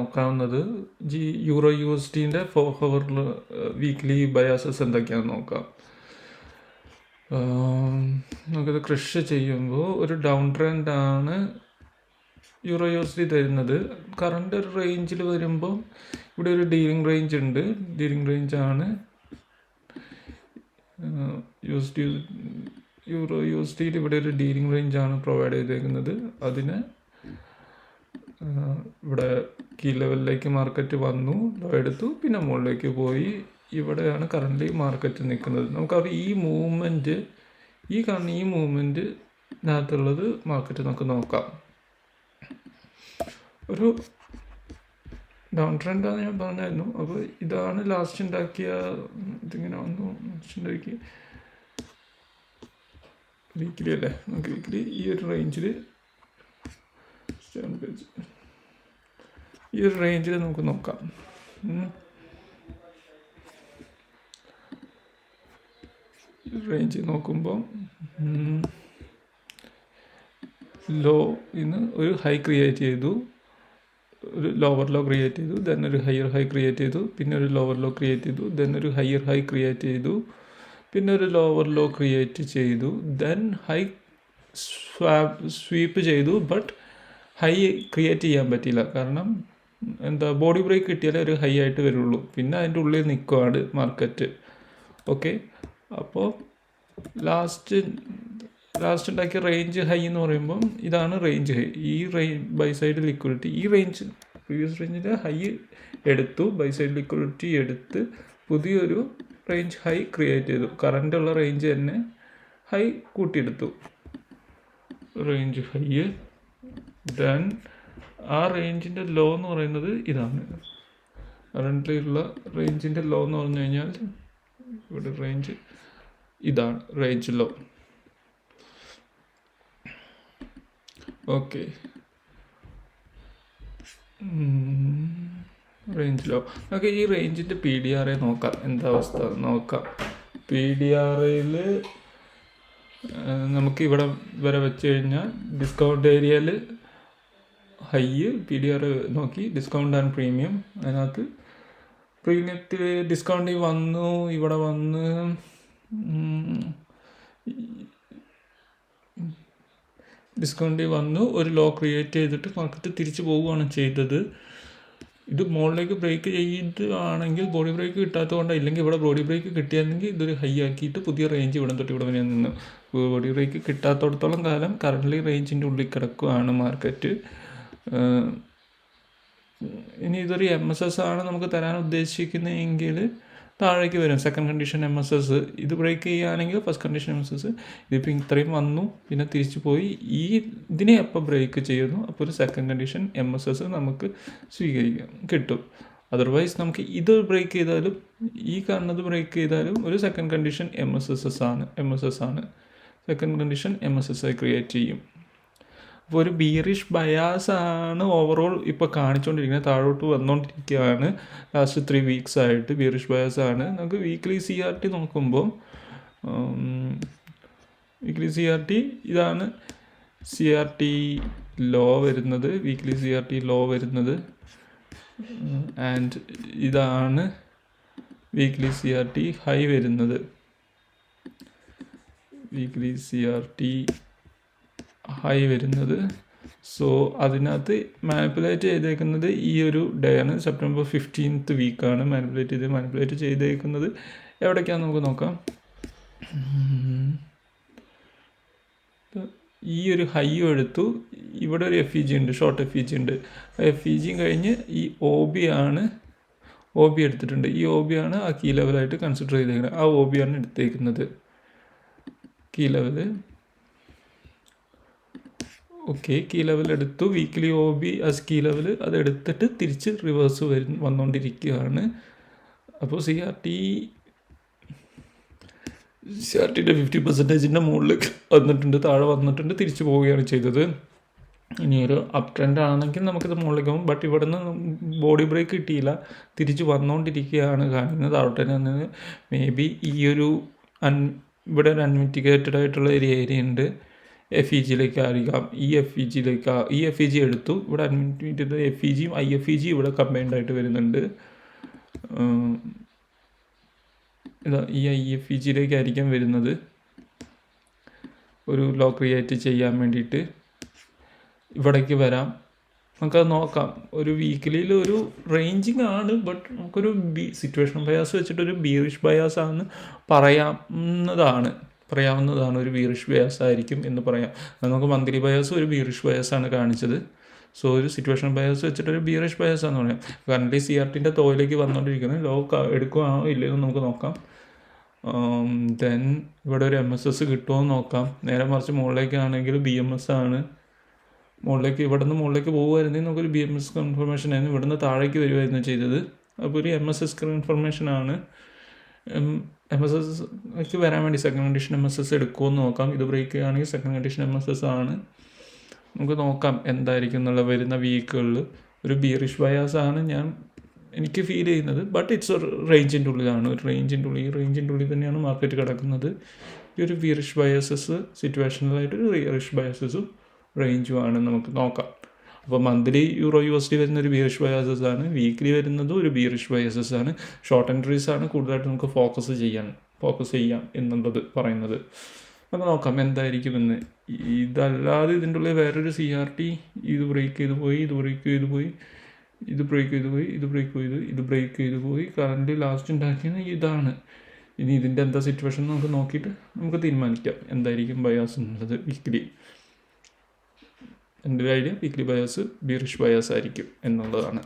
നോക്കാവുന്നത് euro USDൻ്റെ 4 ഹവറിൽ weekly biases എന്തൊക്കെയാണെന്ന് നോക്കാം. നമുക്കത് കൃഷി ചെയ്യുമ്പോൾ ഒരു ഡൗൺ ട്രെൻഡാണ് യൂറോ USD തരുന്നത്. കറണ്ട് ഒരു റേഞ്ചിൽ വരുമ്പോൾ ഇവിടെ ഒരു ഡീലിംഗ് റേഞ്ച് ഉണ്ട്. ഡീലിംഗ് റേഞ്ചാണ് യൂറോ USDയിൽ ഇവിടെ ഒരു ഡീലിംഗ് റേഞ്ചാണ് പ്രൊവൈഡ് ചെയ്തേക്കുന്നത്. അതിന് ഇവിടെ കീ ലെവലിലേക്ക് മാർക്കറ്റ് വന്നു, ലോ എടുത്തു, പിന്നെ മുകളിലേക്ക് പോയി. ഇവിടെയാണ് കറൻ്റ് മാർക്കറ്റ് നിൽക്കുന്നത്. നമുക്കത് ഈ മൂവ്മെൻറ്റിനകത്തുള്ളത് മാർക്കറ്റ് നമുക്ക് നോക്കാം. ഒരു ഡൗൺ ട്രെൻഡാണ് ഞാൻ പറഞ്ഞായിരുന്നു. അപ്പോൾ ഇതാണ് ലാസ്റ്റ് ഉണ്ടാക്കിയ ഇതിങ്ങനെ വന്നു. ലാസ്റ്റ് വീക്കിലി അല്ലേ, നമുക്ക് വീക്കിലി ഈ ഒരു റേഞ്ചിൽ നമുക്ക് നോക്കാം. റേഞ്ച് നോക്കുമ്പോൾ ലോ ഇന്ന് ഒരു ഹൈ ക്രിയേറ്റ് ചെയ്തു, ഒരു ലോവർ ലോ ക്രിയേറ്റ് ചെയ്തു, ദെൻ ഒരു ഹയർ ഹൈ ക്രിയേറ്റ് ചെയ്തു, പിന്നെ ഒരു ലോവർ ലോ ക്രിയേറ്റ് ചെയ്തു, ദെൻ ഒരു ഹയർ ഹൈ ക്രിയേറ്റ് ചെയ്തു, പിന്നെ ഒരു ലോവർ ലോ ക്രിയേറ്റ് ചെയ്തു, ദെൻ ഹൈ സ്വീപ്പ് ചെയ്തു. ബട്ട് ഹൈ ക്രിയേറ്റ് ചെയ്യാൻ പറ്റിയില്ല, കാരണം ബോഡി ബ്രേക്ക് കിട്ടിയാലേ ഒരു ഹൈ ആയിട്ട് വരുള്ളൂ. പിന്നെ അതിൻ്റെ ഉള്ളിൽ നിൽക്കുവാണ് മാർക്കറ്റ്. ഓക്കെ, അപ്പോൾ ലാസ്റ്റ് ഉണ്ടാക്കിയ റേഞ്ച് ഹൈ എന്ന് പറയുമ്പം ഇതാണ് റേഞ്ച് ഹൈ. ഈ ബൈ സൈഡ് ലിക്വിഡിറ്റി ഈ റേഞ്ച് പ്രീവിയസ് റേഞ്ചിൻ്റെ ഹൈ എടുത്തു, ബൈ സൈഡ് ലിക്വിഡിറ്റി എടുത്ത് പുതിയൊരു റേഞ്ച് ഹൈ ക്രിയേറ്റ് ചെയ്തു. കറൻ്റ് ഉള്ള റേഞ്ച് തന്നെ ഹൈ കൂട്ടിയെടുത്തു, റേഞ്ച് ഹൈ. ദെൻ ആ റേഞ്ചിൻ്റെ ലോ എന്ന് പറയുന്നത് ഇതാണ്. കറൻ്റ് ഉള്ള റേഞ്ചിൻ്റെ ലോ എന്ന് പറഞ്ഞു കഴിഞ്ഞാൽ ഇവിടെ റേഞ്ച് ഇതാണ് range low. Okay, range low. നമുക്ക് ഈ റേഞ്ചിൻ്റെ PDRA നോക്കാം, എന്താ അവസ്ഥ നോക്കാം. PDRAയിൽ നമുക്ക് ഇവിടെ വരെ വെച്ച് കഴിഞ്ഞാൽ ഡിസ്കൗണ്ട് ഏരിയയിൽ ഹൈ PDRA നോക്കി, ഡിസ്കൗണ്ട് ആൻഡ് പ്രീമിയം. അതിനകത്ത് പ്രീമിയത്തിൽ ഡിസ്കൗണ്ട് വന്നു, ഇവിടെ വന്ന് ഡിസ്കൗണ്ട് വന്നു, ഒരു ലോ ക്രിയേറ്റ് ചെയ്തിട്ട് മാർക്കറ്റ് തിരിച്ചു പോവുകയാണ് ചെയ്തത്. ഇത് മുകളിലേക്ക് ബ്രേക്ക് ചെയ്തതാണെങ്കിൽ ബോഡി ബ്രേക്ക് കിട്ടാത്തതുകൊണ്ട്, ഇല്ലെങ്കിൽ ഇവിടെ ബോഡി ബ്രേക്ക് കിട്ടിയാണെങ്കിൽ ഇതൊരു ഹൈ ആക്കിയിട്ട് പുതിയ റേഞ്ച് ഇവിടെ തൊട്ട് ഇവിടെ വരെ നിന്ന്. ബോഡി ബ്രേക്ക് കിട്ടാത്തടത്തോളം കാലം കറൻ്റ് റേഞ്ചിൻ്റെ ഉള്ളിൽ കിടക്കുകയാണ് മാർക്കറ്റ്. ഇനി ഇതൊരു MSS ആണ് നമുക്ക് തരാൻ ഉദ്ദേശിക്കുന്നതെങ്കിൽ താഴേക്ക് വരും. സെക്കൻഡ് കണ്ടീഷൻ MSS ഇത് ബ്രേക്ക് ചെയ്യുകയാണെങ്കിൽ ഫസ്റ്റ് കണ്ടീഷൻ MSS. ഇതിപ്പോൾ ഇത്രയും വന്നു, പിന്നെ തിരിച്ചു പോയി. ഇതിനെ എപ്പോൾ ബ്രേക്ക് ചെയ്യുന്നു അപ്പോൾ ഒരു സെക്കൻഡ് കണ്ടീഷൻ MSS നമുക്ക് കിട്ടും. അതർവൈസ് നമുക്ക് ഇത് ബ്രേക്ക് ചെയ്താലും ഈ കാണുന്നത് ബ്രേക്ക് ചെയ്താലും ഒരു സെക്കൻഡ് കണ്ടീഷൻ MSS ആണ്. സെക്കൻഡ് കണ്ടീഷൻ MSS ക്രിയേറ്റ് ചെയ്യും. അപ്പോൾ ഒരു ബീറിഷ് ബയാസാണ് ഓവറോൾ ഇപ്പോൾ കാണിച്ചുകൊണ്ടിരിക്കുന്നത്, താഴോട്ട് വന്നുകൊണ്ടിരിക്കുകയാണ്. ലാസ്റ്റ് 3 വീക്സ് ആയിട്ട് ബീറിഷ് ബയാസാണ്. നമുക്ക് വീക്ക്ലി CRT നോക്കുമ്പോൾ വീക്ക്ലി CRT ഇതാണ് CRT ലോ വരുന്നത്, വീക്ക്ലി CRT ലോ വരുന്നത്. ആൻഡ് ഇതാണ് വീക്ക്ലി CRT ഹൈ വരുന്നത്. വീക്ക്ലി CRT ഹൈ വരുന്നത്. സോ അതിനകത്ത് മാനിപ്പുലേറ്റ് ചെയ്തേക്കുന്നത് ഈ ഒരു ഡേ ആണ്, സെപ്റ്റംബർ 15th വീക്കാണ് മാനിപ്പുലേറ്റ് ചെയ്തേക്കുന്നത്. എവിടേക്കാണ് നമുക്ക് നോക്കാം. ഈ ഒരു ഹൈയും എടുത്തു, ഇവിടെ ഒരു FEG ഉണ്ട്, ഷോർട്ട് FEG ഉണ്ട്. FEG കഴിഞ്ഞ് ഈ OB എടുത്തിട്ടുണ്ട്. ഈ OB ആണ് ആ കീ ലെവലായിട്ട് കൺസിഡർ ചെയ്തേക്കുന്നത്. ആ OB ആണ് എടുത്തേക്കുന്നത് key level. Okay, key level എടുത്തു, weekly OB as key level അത് എടുത്തിട്ട് തിരിച്ച് റിവേഴ്സ് വന്നുകൊണ്ടിരിക്കുകയാണ്. അപ്പോൾ CRTയുടെ 50% മുകളിൽ വന്നിട്ടുണ്ട്, താഴെ വന്നിട്ടുണ്ട്, തിരിച്ചു പോവുകയാണ് ചെയ്തത്. ഇനി ഒരു അപ് ട്രെൻഡ് ആണെങ്കിൽ നമുക്കിത് മുകളിലേക്ക് പോകും. ബട്ട് ഇവിടെ നിന്ന് ബോഡി ബ്രേക്ക് കിട്ടിയില്ല, തിരിച്ച് വന്നുകൊണ്ടിരിക്കുകയാണ് കാണിക്കുന്നത്. അവിടെ നിന്ന് മേ ബി ഈ ഒരു ഇവിടെ ഒരു അൺമിറ്റിഗേറ്റഡ് ആയിട്ടുള്ള ഒരു ഏരിയ ഉണ്ട്. FEGയിലേക്ക് ആയിരിക്കാം, ഈ FEG എടുത്തു. ഇവിടെ അഡ്മിറ്റ് ചെയ്തത് FEGയും IFEG ഇവിടെ കമ്പൈൻഡ് ആയിട്ട് വരുന്നുണ്ട്. ഇതാ ഈ IFEGയിലേക്കായിരിക്കാം വരുന്നത് ഒരു ലോ ക്രിയേറ്റ് ചെയ്യാൻ വേണ്ടിയിട്ട്. ഇവിടേക്ക് വരാം, നമുക്കത് നോക്കാം. ഒരു വീക്കിലിയിൽ ഒരു റേഞ്ചിങ് ആണ്, ബട്ട് നമുക്കൊരു സിറ്റുവേഷൻ ബയാസ് വെച്ചിട്ടൊരു ബീറിഷ് ബയാസ് ആണെന്ന് പറയാവുന്നതാണ്. ഒരു ബീറിഷ് ബയാസ് ആയിരിക്കും എന്ന് പറയാം. നമുക്ക് മന്ത്ലി ബയാസ് ഒരു ബീറിഷ് ബയാസാണ് കാണിച്ചത്. സോ ഒരു സിറ്റുവേഷൻ ബയാസ് വെച്ചിട്ടൊരു ബീറിഷ് ബയാസ് ആണെന്ന് പറയാം. കറൻറ്റ്ലി CRTൻ്റെ തോയിലേക്ക് വന്നുകൊണ്ടിരിക്കുന്നത്. ലോ എടുക്കുകയാണോ ഇല്ലയോ നമുക്ക് നോക്കാം. ദെൻ ഇവിടെ ഒരു MSS കിട്ടുമോ എന്ന് നോക്കാം. നേരെ മറിച്ച് മുകളിലേക്കാണെങ്കിൽ BMS ആണ്. ഇവിടെ നിന്ന് മുകളിലേക്ക് പോകുമായിരുന്നെങ്കിൽ നമുക്കൊരു BMS കൺഫർമേഷൻ ആയിരുന്നു. ഇവിടെ നിന്ന് താഴേക്ക് വരുമായിരുന്നു ചെയ്തത്. അപ്പോൾ ഒരു MSS കൺഫർമേഷനാണ്. MSSക്ക് വരാൻ വേണ്ടി സെക്കൻഡ് കണ്ടീഷൻ MSS എടുക്കുമെന്ന് നോക്കാം. ഇത് ബ്രേക്ക് ചെയ്യുകയാണെങ്കിൽ സെക്കൻഡ് കണ്ടീഷൻ MSS ആണ്. നമുക്ക് നോക്കാം എന്തായിരിക്കും എന്നുള്ള വരുന്ന വീക്കുകളിൽ. ഒരു ബീറിഷ് ബയാസ് ആണ് എനിക്ക് ഫീൽ ചെയ്യുന്നത്. ബട്ട് ഇറ്റ്സ് ഒരു റേഞ്ചിൻ്റെ ഉള്ളിലാണ്. ഈ റേഞ്ചിൻ്റെ ഉള്ളിൽ തന്നെയാണ് മാർക്കറ്റ് കിടക്കുന്നത്. ഈ ഒരു ബീറിഷ് ബയാസസ് സിറ്റുവേഷണലായിട്ടൊരു ബീറിഷ് ബയാസസും റേഞ്ചുമാണ് നമുക്ക് നോക്കാം. അപ്പോൾ മന്ത്ലി EUR/USD വരുന്ന ഒരു ബീറിഷ് ബയാസസ് ആണ്. വീക്ക്ലി വരുന്നതും ഒരു ബീറിഷ് ബയാസസ് ആണ്. ഷോർട്ട് എൻട്രീസ് ആണ് കൂടുതലായിട്ട് നമുക്ക് ഫോക്കസ് ചെയ്യാം എന്നുള്ളത് പറയുന്നത്. നമുക്ക് നോക്കാം എന്തായിരിക്കുമെന്ന്. ഇതല്ലാതെ ഇതിൻ്റെ ഉള്ളിൽ വേറൊരു CRT ഇത് ബ്രേക്ക് ചെയ്ത് പോയി, ഇത് ബ്രേക്ക് ചെയ്ത് പോയി. കറൻറ്റ് ലാസ്റ്റ് ഉണ്ടാക്കിയത് ഇതാണ്. ഇനി ഇതിൻ്റെ എന്താ സിറ്റുവേഷൻ നമുക്ക് നോക്കിയിട്ട് നമുക്ക് തീരുമാനിക്കാം എന്തായിരിക്കും ബയാസ് എന്നുള്ളത്. വീക്ക്ലി എൻ്റെ ഒരു idea weekly bias bearish bias ആയിരിക്കും എന്നുള്ളതാണ്.